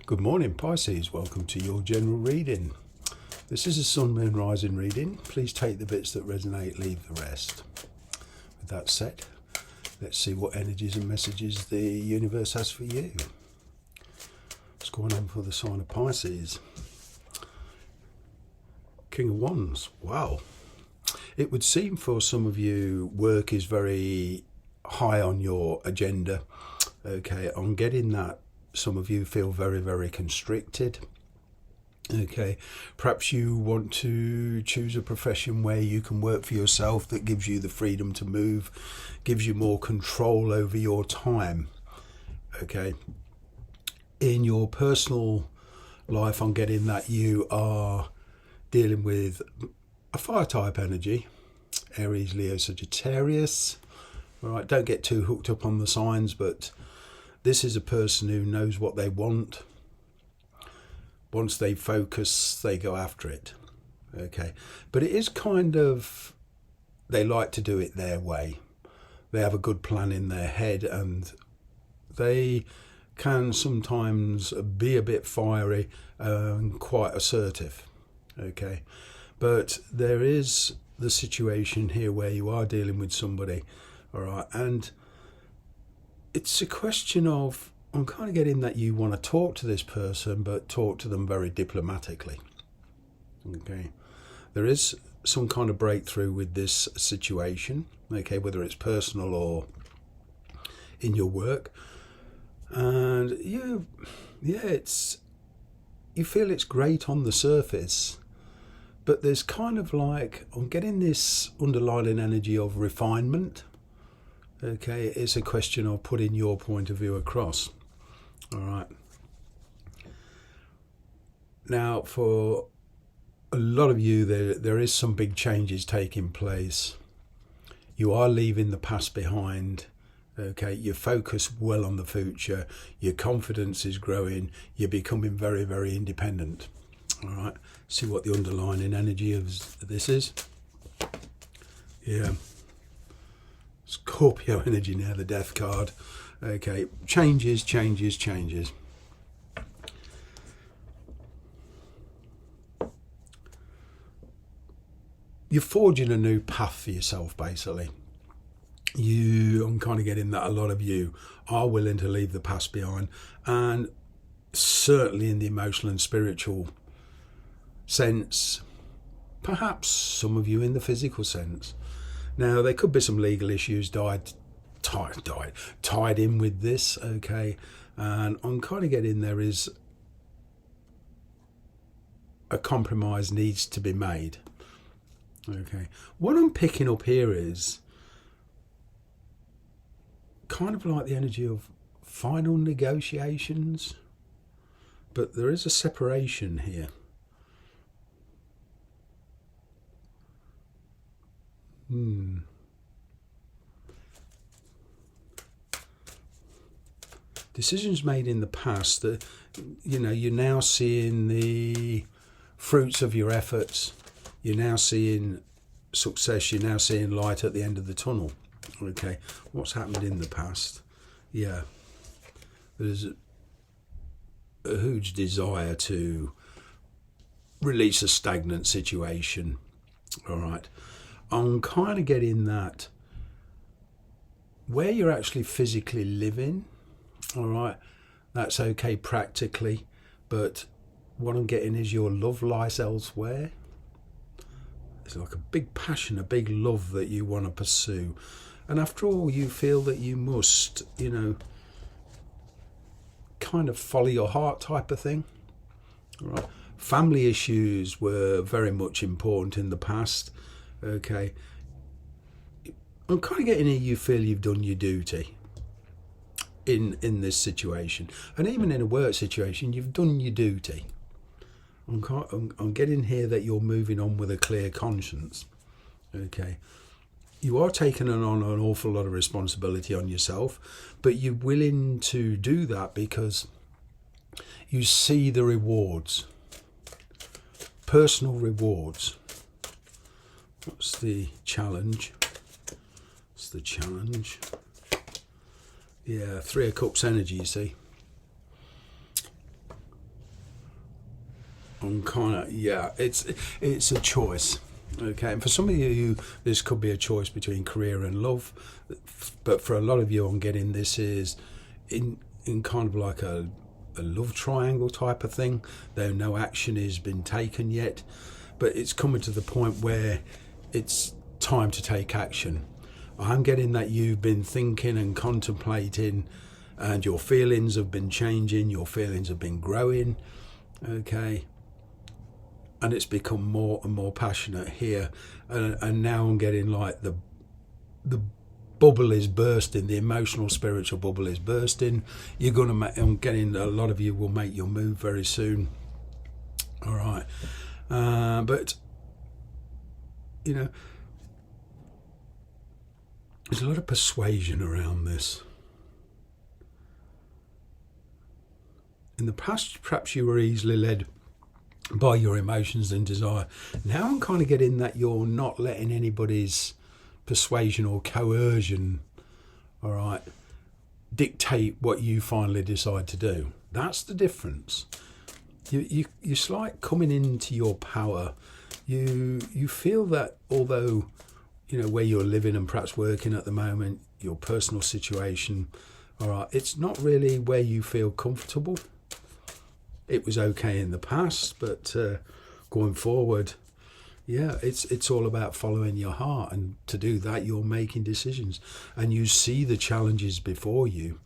Good morning, Pisces. Welcome to your general reading. This is a Sun, Moon, Rising reading. Please take the bits that resonate, leave the rest. With that said, let's see what energies and messages the universe has for you. What's going on for the sign of Pisces? King of Wands. Wow. It would seem for some of you, work is very high on your agenda. Okay, on getting that, some of you feel very, very constricted. Okay, perhaps you want to choose a profession where you can work for yourself, that gives you the freedom to move, gives you more control over your time. Okay, in your personal life, I'm getting that you are dealing with a fire type energy, Aries, Leo, Sagittarius. All right, don't get too hooked up on the signs, but this is a person who knows what they want. Once they focus, they go after it. Okay, but it is kind of, they like to do it their way. They have a good plan in their head, and they can sometimes be a bit fiery and quite assertive. Okay, but there is the situation here where you are dealing with somebody, all right, and it's a question of, I'm kind of getting that you want to talk to this person, but talk to them very diplomatically. Okay, there is some kind of breakthrough with this situation, okay, whether it's personal or in your work, and you feel it's great on the surface, but there's kind of like, I'm getting this underlying energy of refinement. Okay, it's a question of putting your point of view across. All right. Now, for a lot of you, there is some big changes taking place. You are leaving the past behind. Okay, you focus well on the future. Your confidence is growing. You're becoming very, very independent. All right. See what the underlying energy of this is. Yeah. Scorpio energy now, the death card. Okay, changes. You're forging a new path for yourself, basically. I'm kind of getting that a lot of you are willing to leave the past behind, and certainly in the emotional and spiritual sense, perhaps some of you in the physical sense. Now, there could be some legal issues tied in with this, okay, and I'm kind of getting there is a compromise needs to be made. Okay, what I'm picking up here is kind of like the energy of final negotiations, but there is a separation here. Decisions made in the past that, you're now seeing the fruits of your efforts. You're now seeing success. You're now seeing light at the end of the tunnel. Okay, what's happened in the past? Yeah, there's a huge desire to release a stagnant situation. All right, I'm kind of getting that where you're actually physically living, all right, that's okay practically, but what I'm getting is your love lies elsewhere. It's like a big passion, a big love that you want to pursue, and after all, you feel that you must, kind of follow your heart type of thing. All right. Family issues were very much important in the past. Okay, I'm kind of getting here, you feel you've done your duty in this situation, and even in a work situation, you've done your duty. I'm getting here that you're moving on with a clear conscience. Okay, you are taking on an awful lot of responsibility on yourself, but you're willing to do that because you see the rewards, personal rewards. What's the challenge? What's the challenge? Yeah, Three of Cups energy, you see. I'm kind of, yeah, it's a choice. Okay, and for some of you, this could be a choice between career and love, but for a lot of you, I'm getting this is in kind of like a love triangle type of thing, though no action has been taken yet, but it's coming to the point where it's time to take action. I'm getting that you've been thinking and contemplating, and your feelings have been changing, your feelings have been growing, okay, and it's become more and more passionate here, and now I'm getting like the bubble is bursting, the emotional spiritual bubble is bursting. You're gonna make, I'm getting a lot of you will make your move very soon. All right, but you know, there's a lot of persuasion around this. In the past, perhaps you were easily led by your emotions and desire. Now I'm kind of getting that you're not letting anybody's persuasion or coercion, all right, dictate what you finally decide to do. That's the difference. You're like coming into your power. You feel that although, you know, where you're living and perhaps working at the moment, your personal situation, all right, it's not really where you feel comfortable. It was okay in the past, but going forward, yeah, it's all about following your heart, and to do that, you're making decisions, and you see the challenges before you,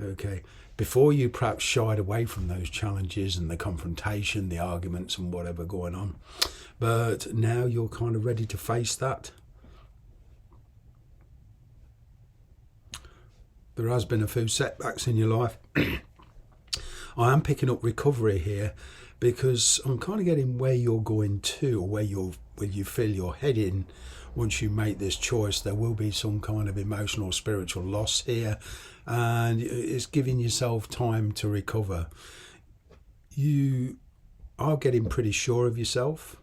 okay? Before you perhaps shied away from those challenges and the confrontation, the arguments and whatever going on, but now you're kind of ready to face that. There has been a few setbacks in your life. I am picking up recovery here because I'm kind of getting where you're going to, or where you feel you're heading. Once you make this choice, there will be some kind of emotional, spiritual loss here, and it's giving yourself time to recover. You are getting pretty sure of yourself.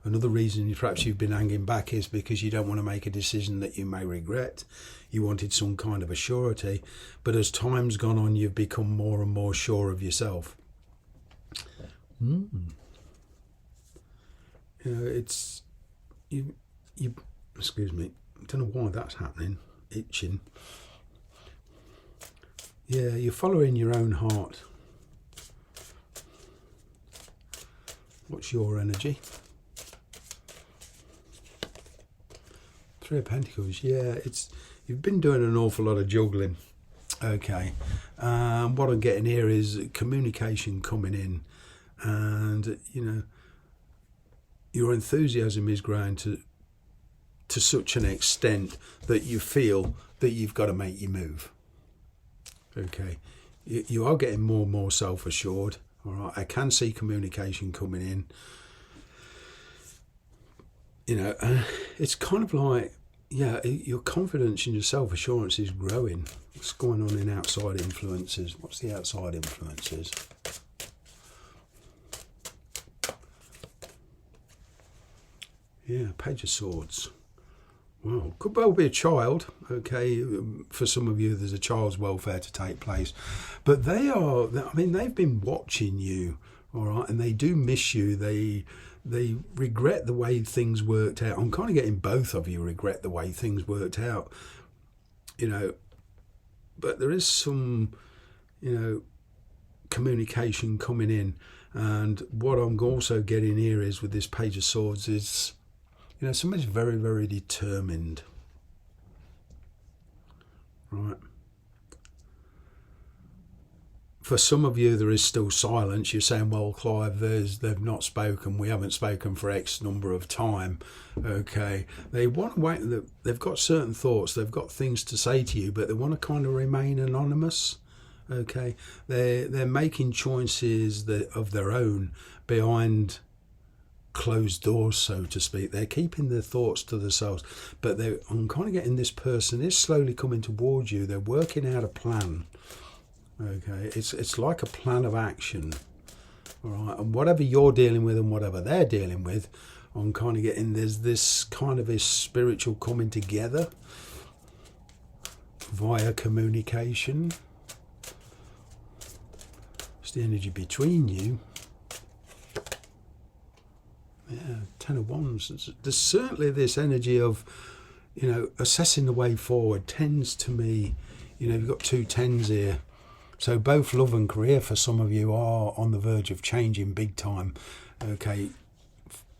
Another reason perhaps you've been hanging back is because you don't want to make a decision that you may regret. You wanted some kind of a surety, but as time's gone on, you've become more and more sure of yourself. You know, it's you. Excuse me. I don't know why that's happening. Itching. Yeah, you're following your own heart. What's your energy? Three of Pentacles. Yeah, you've been doing an awful lot of juggling. Okay. What I'm getting here is communication coming in, and you know, your enthusiasm is growing to such an extent that you feel that you've got to make your move. Okay. You are getting more and more self-assured. All right. I can see communication coming in. You know, it's kind of like, yeah, your confidence and your self-assurance is growing. What's going on in outside influences? What's the outside influences? Yeah, Page of Swords. Wow, could well be a child, okay? For some of you, there's a child's welfare to take place. But they are, I mean, they've been watching you, all right? And they do miss you. They regret the way things worked out. I'm kind of getting both of you regret the way things worked out, you know. But there is some, you know, communication coming in. And what I'm also getting here is with this Page of Swords is, you know, somebody's very, very determined. Right. For some of you, there is still silence. You're saying, well, Clive, they've not spoken. We haven't spoken for X number of time. Okay. They want to wait. They've got certain thoughts. They've got things to say to you, but they want to kind of remain anonymous. Okay. They're making choices of their own behind closed doors, so to speak. They're keeping their thoughts to themselves, but I'm kind of getting this person is slowly coming towards you. They're working out a plan. Okay, it's like a plan of action. All right, and whatever you're dealing with and whatever they're dealing with, I'm kind of getting there's this kind of a spiritual coming together via communication. It's the energy between you. Yeah, Ten of Wands. There's certainly this energy of, assessing the way forward. Tens to me, you've got two tens here. So both love and career for some of you are on the verge of changing big time. Okay,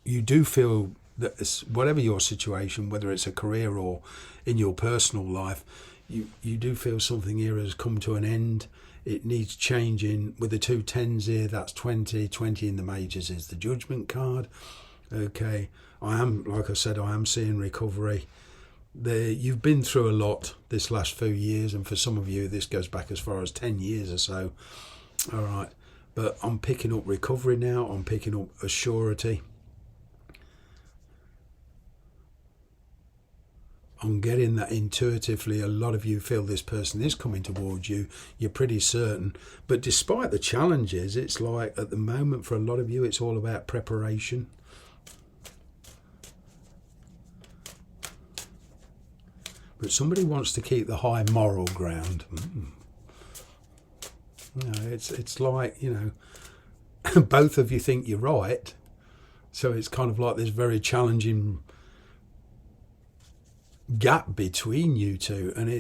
you do feel that whatever your situation, whether it's a career or in your personal life, you do feel something here has come to an end. It needs changing. With the two tens here, that's 20. 20 in the majors is the Judgment card. Okay, like I said, I am seeing recovery. You've been through a lot this last few years, and for some of you, this goes back as far as 10 years or so. All right, but I'm picking up recovery now. I'm picking up a surety. I'm getting that intuitively. A lot of you feel this person is coming towards you. You're pretty certain. But despite the challenges, it's like at the moment for a lot of you, it's all about preparation. But somebody wants to keep the high moral ground. It's like, both of you think you're right. So it's kind of like this very challenging gap between you two, and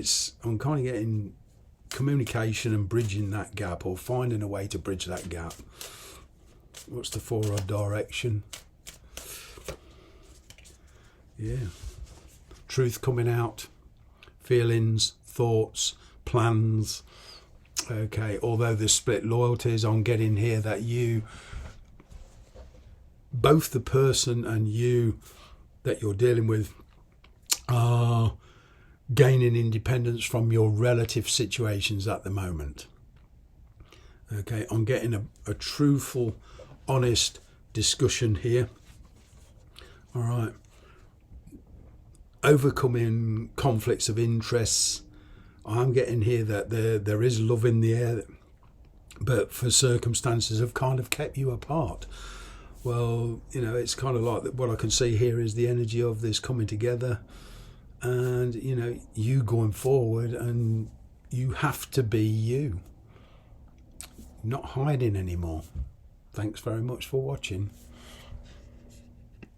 I'm kind of getting communication and bridging that gap, or finding a way to bridge that gap. What's the forward direction? Yeah, truth coming out, feelings, thoughts, plans. Okay, although there's split loyalties, I'm getting here that both the person and you that you're dealing with are gaining independence from your relative situations at the moment. Okay, I'm getting a truthful, honest discussion here. All right. Overcoming conflicts of interests. I'm getting here that there is love in the air, but for circumstances have kind of kept you apart. Well, it's kind of like what I can see here is the energy of this coming together. And, you going forward, and you have to be you. Not hiding anymore. Thanks very much for watching.